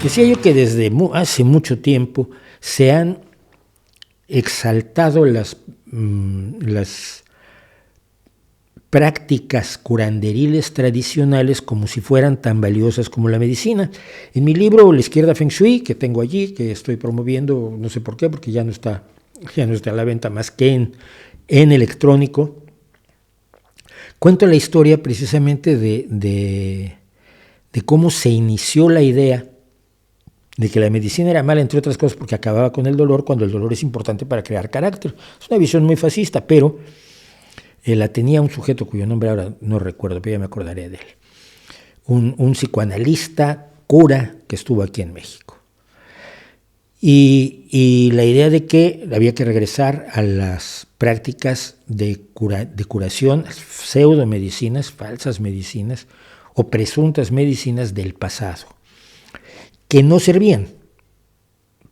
Decía yo que desde hace mucho tiempo se han exaltado las prácticas curanderiles tradicionales como si fueran tan valiosas como la medicina. En mi libro La Izquierda Feng Shui, que tengo allí, que estoy promoviendo, no sé por qué, porque ya no está a la venta más que en electrónico, cuento la historia precisamente de cómo se inició la idea de que la medicina era mala, entre otras cosas, porque acababa con el dolor, cuando el dolor es importante para crear carácter. Es una visión muy fascista, pero la tenía un sujeto cuyo nombre ahora no recuerdo, pero ya me acordaré de él. Un psicoanalista, cura, que estuvo aquí en México. Y la idea de que había que regresar a las prácticas de curación, pseudomedicinas, falsas medicinas o presuntas medicinas del pasado, que no servían.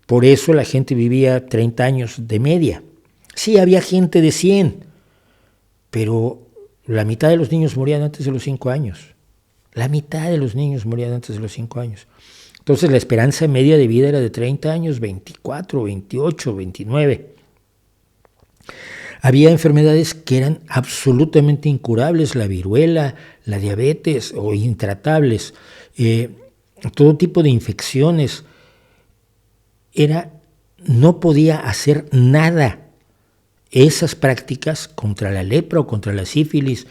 Por eso la gente vivía 30 años de media. Sí, había gente de 100, pero la mitad de los niños morían antes de los 5 años. La mitad de los niños morían antes de los 5 años. Entonces la esperanza media de vida era de 30 años, 24, 28, 29. Había enfermedades que eran absolutamente incurables, la viruela, la diabetes o intratables, todo tipo de infecciones. No podía hacer nada. Esas prácticas contra la lepra o contra la sífilis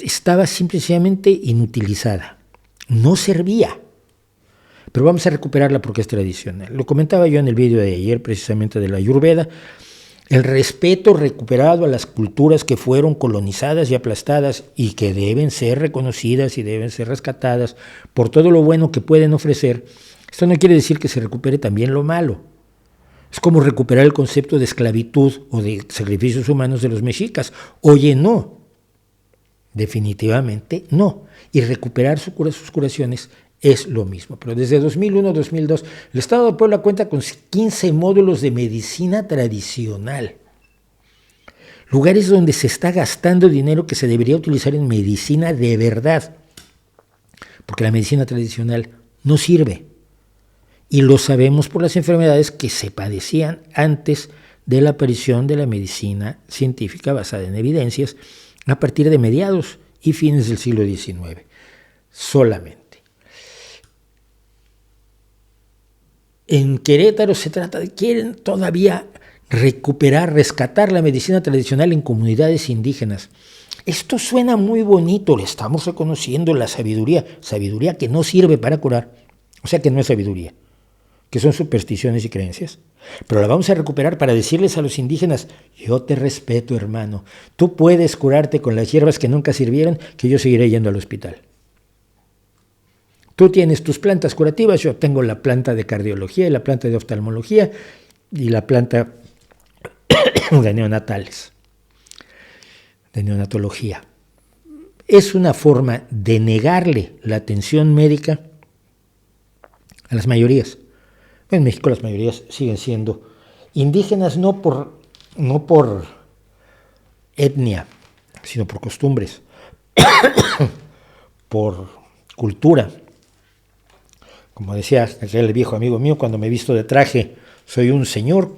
estaba simplemente inutilizada. No servía. Pero vamos a recuperarla porque es tradicional. Lo comentaba yo en el vídeo de ayer precisamente de la Ayurveda. El respeto recuperado a las culturas que fueron colonizadas y aplastadas y que deben ser reconocidas y deben ser rescatadas por todo lo bueno que pueden ofrecer. Esto no quiere decir que se recupere también lo malo. Es como recuperar el concepto de esclavitud o de sacrificios humanos de los mexicas. Oye, no. Definitivamente no. Y recuperar sus curaciones es lo mismo. Pero desde 2001-2002, el Estado de Puebla cuenta con 15 módulos de medicina tradicional. Lugares donde se está gastando dinero que se debería utilizar en medicina de verdad. Porque la medicina tradicional no sirve. Y lo sabemos por las enfermedades que se padecían antes de la aparición de la medicina científica basada en evidencias a partir de mediados y fines del siglo XIX. Solamente. En Querétaro quieren todavía recuperar, rescatar la medicina tradicional en comunidades indígenas. Esto suena muy bonito, le estamos reconociendo la sabiduría que no sirve para curar, o sea que no es sabiduría, que son supersticiones y creencias, pero la vamos a recuperar para decirles a los indígenas: yo te respeto, hermano, tú puedes curarte con las hierbas que nunca sirvieron, que yo seguiré yendo al hospital. Tú tienes tus plantas curativas, yo tengo la planta de cardiología y la planta de oftalmología y la planta de neonatología. Es una forma de negarle la atención médica a las mayorías. En México las mayorías siguen siendo indígenas no por etnia, sino por costumbres, por cultura. Como decía aquel viejo amigo mío, cuando me visto de traje soy un señor,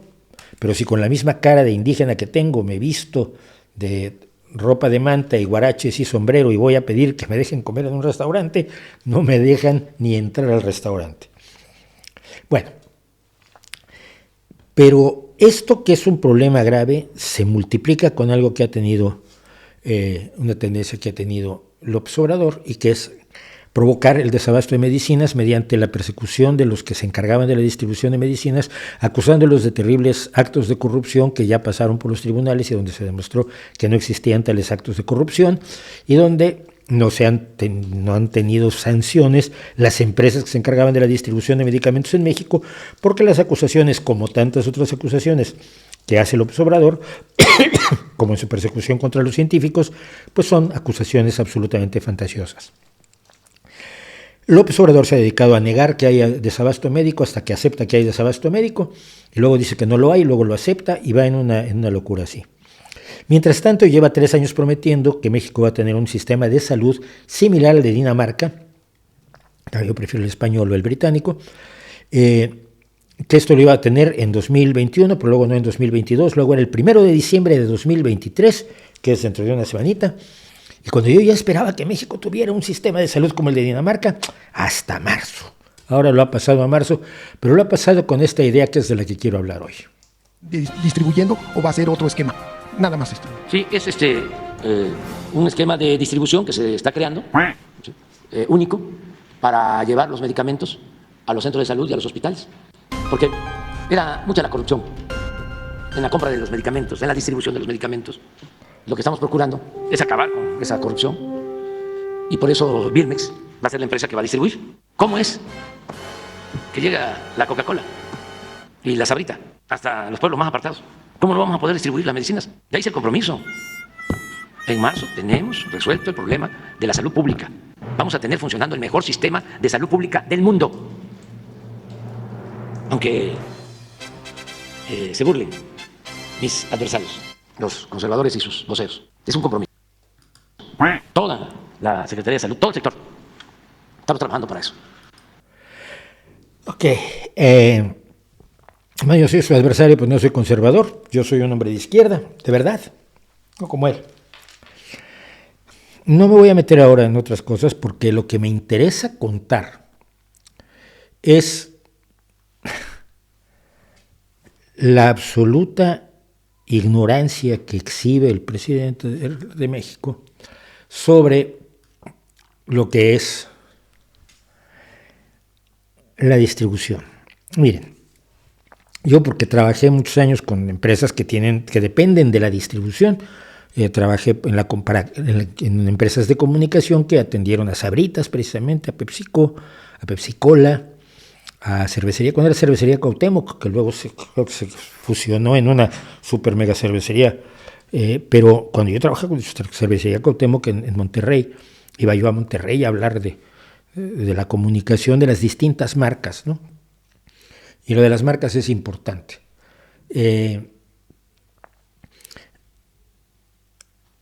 pero si con la misma cara de indígena que tengo me visto de ropa de manta y guaraches y sombrero y voy a pedir que me dejen comer en un restaurante, no me dejan ni entrar al restaurante. Bueno, pero esto, que es un problema grave, se multiplica con algo que ha tenido, una tendencia que ha tenido López Obrador, y que es provocar el desabasto de medicinas mediante la persecución de los que se encargaban de la distribución de medicinas, acusándolos de terribles actos de corrupción que ya pasaron por los tribunales y donde se demostró que no existían tales actos de corrupción y donde no han tenido sanciones las empresas que se encargaban de la distribución de medicamentos en México, porque las acusaciones, como tantas otras acusaciones que hace López Obrador, como en su persecución contra los científicos, pues son acusaciones absolutamente fantasiosas. López Obrador se ha dedicado a negar que haya desabasto médico hasta que acepta que hay desabasto médico, y luego dice que no lo hay, luego lo acepta y va en una locura así. Mientras tanto, lleva 3 años prometiendo que México va a tener un sistema de salud similar al de Dinamarca, yo prefiero el español o el británico, que esto lo iba a tener en 2021, pero luego no en 2022, luego era el 1 de diciembre de 2023, que es dentro de una semanita, y cuando yo ya esperaba que México tuviera un sistema de salud como el de Dinamarca, hasta marzo. Ahora lo ha pasado a marzo, pero lo ha pasado con esta idea que es de la que quiero hablar hoy. ¿Distribuyendo o va a ser otro esquema? Nada más esto. Sí, es un esquema de distribución que se está creando, ¿sí? Único, para llevar los medicamentos a los centros de salud y a los hospitales. Porque era mucha la corrupción en la compra de los medicamentos, en la distribución de los medicamentos. Lo que estamos procurando es acabar con esa corrupción. Y por eso Birmex va a ser la empresa que va a distribuir. ¿Cómo es que llega la Coca-Cola y la Sabrita hasta los pueblos más apartados? ¿Cómo no vamos a poder distribuir las medicinas? De ahí es el compromiso. En marzo tenemos resuelto el problema de la salud pública. Vamos a tener funcionando el mejor sistema de salud pública del mundo. Aunque se burlen mis adversarios, los conservadores y sus voceros. Es un compromiso. Toda la Secretaría de Salud, todo el sector, estamos trabajando para eso. Ok. No, yo soy su adversario, pues no soy conservador. Yo soy un hombre de izquierda, de verdad. No como él. No me voy a meter ahora en otras cosas porque lo que me interesa contar es la absoluta ignorancia que exhibe el presidente de México sobre lo que es la distribución. Miren, yo porque trabajé muchos años con empresas que dependen de la distribución, trabajé en empresas de comunicación que atendieron a Sabritas precisamente, a PepsiCo, a Pepsi-Cola, a cervecería, cuando era cervecería Cuauhtémoc, que luego creo que se fusionó en una super mega cervecería, pero cuando yo trabajaba con cervecería Cuauhtémoc en Monterrey, iba yo a Monterrey a hablar de la comunicación de las distintas marcas, ¿no? Y lo de las marcas es importante.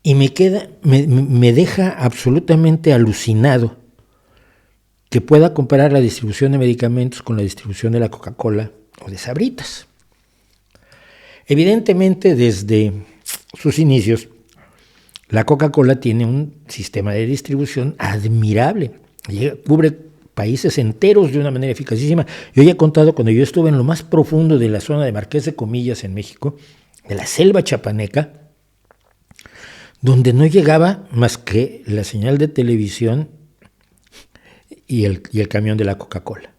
Y me deja absolutamente alucinado que pueda comparar la distribución de medicamentos con la distribución de la Coca-Cola o de Sabritas. Evidentemente, desde sus inicios, la Coca-Cola tiene un sistema de distribución admirable. Cubre países enteros de una manera eficacísima. Yo ya he contado cuando yo estuve en lo más profundo de la zona de Marqués de Comillas en México, de la selva chapaneca, donde no llegaba más que la señal de televisión y el camión de la Coca-Cola,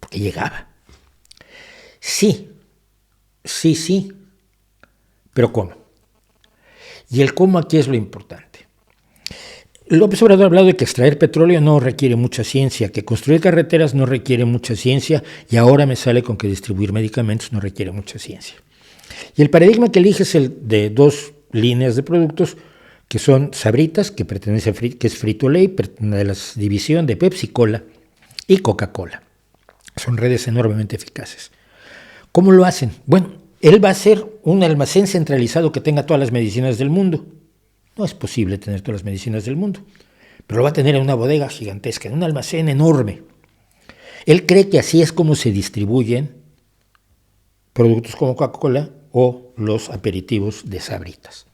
porque llegaba. Sí, pero ¿cómo? Y el cómo aquí es lo importante. López Obrador ha hablado de que extraer petróleo no requiere mucha ciencia, que construir carreteras no requiere mucha ciencia, y ahora me sale con que distribuir medicamentos no requiere mucha ciencia. Y el paradigma que elige es el de dos líneas de productos, que son Sabritas, que es Frito-Lay, una de las división de Pepsi-Cola, y Coca-Cola. Son redes enormemente eficaces. ¿Cómo lo hacen? Bueno, él va a hacer un almacén centralizado que tenga todas las medicinas del mundo. No es posible tener todas las medicinas del mundo, pero lo va a tener en una bodega gigantesca, en un almacén enorme. Él cree que así es como se distribuyen productos como Coca-Cola o los aperitivos de Sabritas.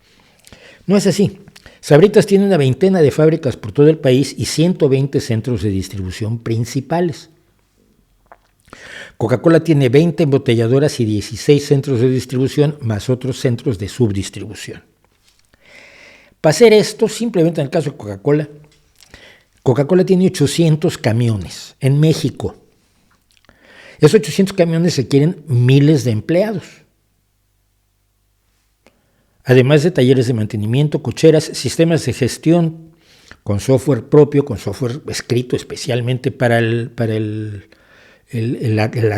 No es así. Sabritas tiene una veintena de fábricas por todo el país y 120 centros de distribución principales. Coca-Cola tiene 20 embotelladoras y 16 centros de distribución, más otros centros de subdistribución. Para hacer esto, simplemente en el caso de Coca-Cola, Coca-Cola tiene 800 camiones en México. Esos 800 camiones requieren miles de empleados. Además de talleres de mantenimiento, cocheras, sistemas de gestión con software propio, con software escrito especialmente para la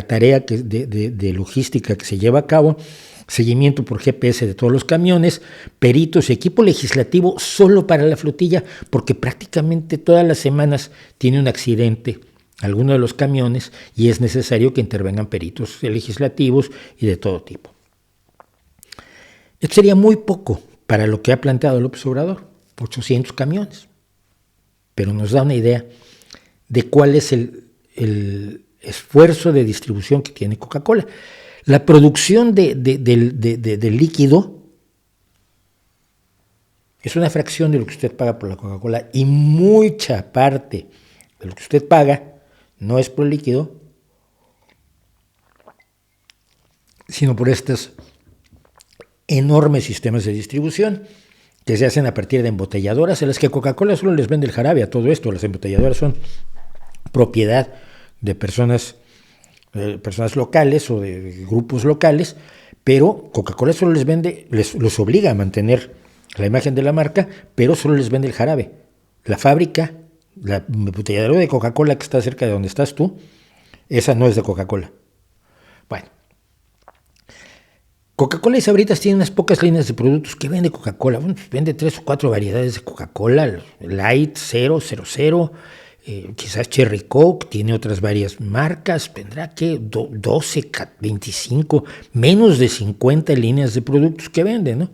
tarea de logística que se lleva a cabo, seguimiento por GPS de todos los camiones, peritos, equipo legislativo solo para la flotilla, porque prácticamente todas las semanas tiene un accidente alguno de los camiones y es necesario que intervengan peritos legislativos y de todo tipo. Esto sería muy poco para lo que ha planteado López Obrador, 800 camiones, pero nos da una idea de cuál es el esfuerzo de distribución que tiene Coca-Cola. La producción del líquido es una fracción de lo que usted paga por la Coca-Cola, y mucha parte de lo que usted paga no es por el líquido, sino por estos enormes sistemas de distribución que se hacen a partir de embotelladoras, en las que Coca-Cola solo les vende el jarabe a todo esto. Las embotelladoras son propiedad de personas locales o de grupos locales, pero Coca-Cola solo les vende, los obliga a mantener la imagen de la marca, pero solo les vende el jarabe. La fábrica, la embotelladora de Coca-Cola que está cerca de donde estás tú, esa no es de Coca-Cola. Bueno, Coca-Cola y Sabritas tienen unas pocas líneas de productos que vende Coca-Cola. Bueno, vende 3 o 4 variedades de Coca-Cola, Light, 0, 00, quizás Cherry Coke, tiene otras varias marcas, tendrá que 12, 25, menos de 50 líneas de productos que vende, ¿no?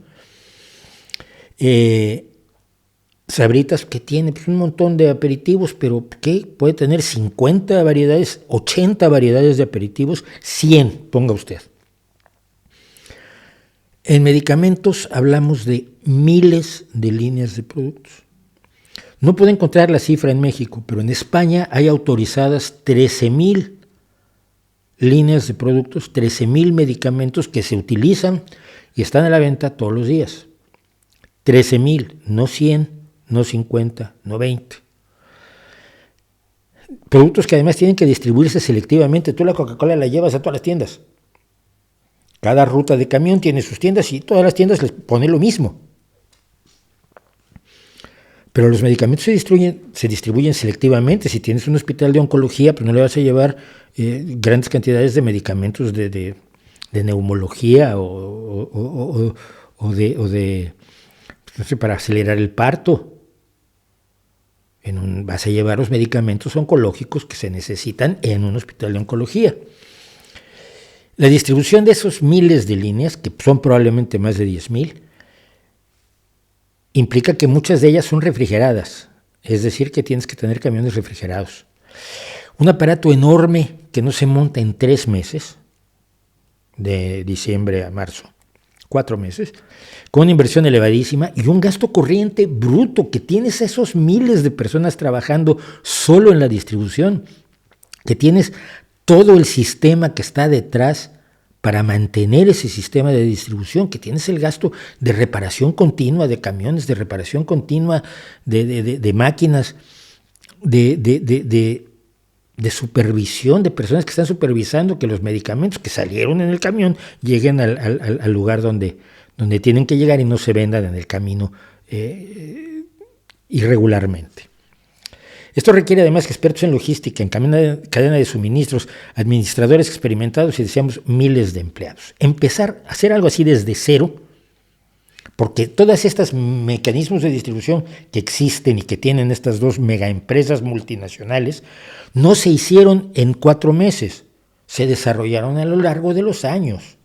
Sabritas, que tiene pues un montón de aperitivos, pero ¿qué? Puede tener 50 variedades, 80 variedades de aperitivos, 100, ponga usted. En medicamentos hablamos de miles de líneas de productos. No puedo encontrar la cifra en México, pero en España hay autorizadas 13,000 líneas de productos, 13,000 medicamentos que se utilizan y están a la venta todos los días. 13,000, no 100, no 50, no 20. Productos que además tienen que distribuirse selectivamente. Tú la Coca-Cola la llevas a todas las tiendas. Cada ruta de camión tiene sus tiendas y todas las tiendas les pone lo mismo. Pero los medicamentos se distribuyen selectivamente. Si tienes un hospital de oncología, pues no le vas a llevar grandes cantidades de medicamentos de neumología o de no sé, para acelerar el parto. Vas a llevar los medicamentos oncológicos que se necesitan en un hospital de oncología. La distribución de esos miles de líneas, que son probablemente más de 10,000, implica que muchas de ellas son refrigeradas, es decir, que tienes que tener camiones refrigerados. Un aparato enorme que no se monta en 3 meses, de diciembre a marzo, 4 meses, con una inversión elevadísima y un gasto corriente bruto, que tienes esos miles de personas trabajando solo en la distribución, que tienes todo el sistema que está detrás para mantener ese sistema de distribución, que tienes el gasto de reparación continua de camiones, de reparación continua de máquinas, de supervisión, de personas que están supervisando que los medicamentos que salieron en el camión lleguen al lugar donde tienen que llegar y no se vendan en el camino irregularmente. Esto requiere además expertos en logística, en cadena de suministros, administradores experimentados y deseamos miles de empleados. Empezar a hacer algo así desde cero, porque todos estos mecanismos de distribución que existen y que tienen estas 2 megaempresas multinacionales no se hicieron en 4 meses, se desarrollaron a lo largo de los años.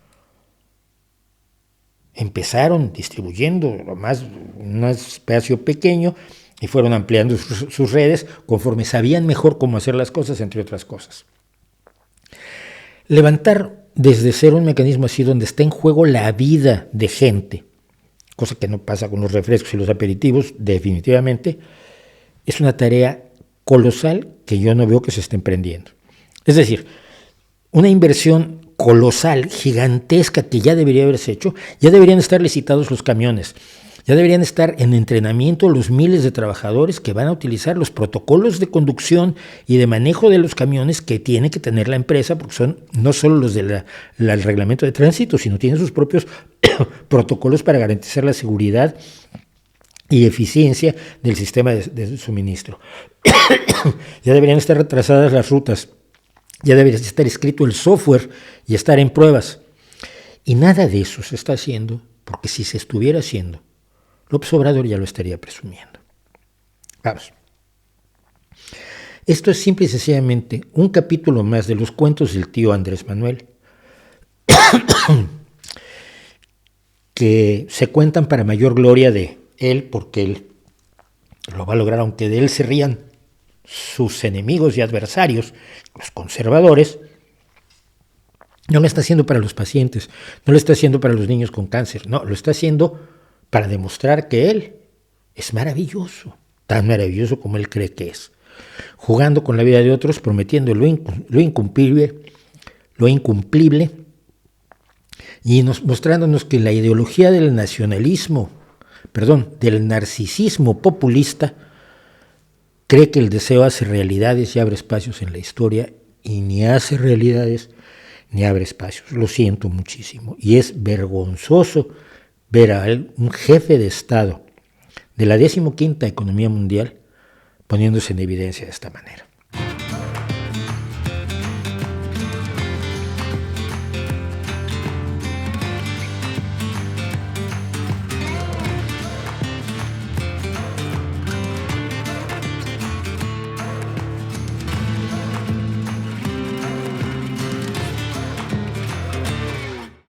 Empezaron distribuyendo un espacio pequeño y fueron ampliando sus redes conforme sabían mejor cómo hacer las cosas, entre otras cosas. Levantar desde cero un mecanismo así donde está en juego la vida de gente, cosa que no pasa con los refrescos y los aperitivos, definitivamente, es una tarea colosal que yo no veo que se esté emprendiendo. Es decir, una inversión colosal, gigantesca, que ya debería haberse hecho. Ya deberían estar licitados los camiones, ya deberían estar en entrenamiento los miles de trabajadores que van a utilizar los protocolos de conducción y de manejo de los camiones que tiene que tener la empresa, porque son no solo los del reglamento de tránsito, sino tienen sus propios protocolos para garantizar la seguridad y eficiencia del sistema de suministro. Ya deberían estar retrasadas las rutas, ya debería estar escrito el software y estar en pruebas. Y nada de eso se está haciendo, porque si se estuviera haciendo, López Obrador ya lo estaría presumiendo. Vamos. Esto es simple y sencillamente un capítulo más de los cuentos del tío Andrés Manuel, que se cuentan para mayor gloria de él, porque él lo va a lograr, aunque de él se rían sus enemigos y adversarios, los conservadores, no lo está haciendo para los pacientes, no lo está haciendo para los niños con cáncer, no, lo está haciendo para demostrar que él es maravilloso, tan maravilloso como él cree que es, jugando con la vida de otros, prometiendo lo incumplible, y mostrándonos que la ideología del del narcisismo populista, cree que el deseo hace realidades y abre espacios en la historia, y ni hace realidades ni abre espacios. Lo siento muchísimo. Y es vergonzoso ver a él, un jefe de Estado de la 15ª economía mundial, poniéndose en evidencia de esta manera.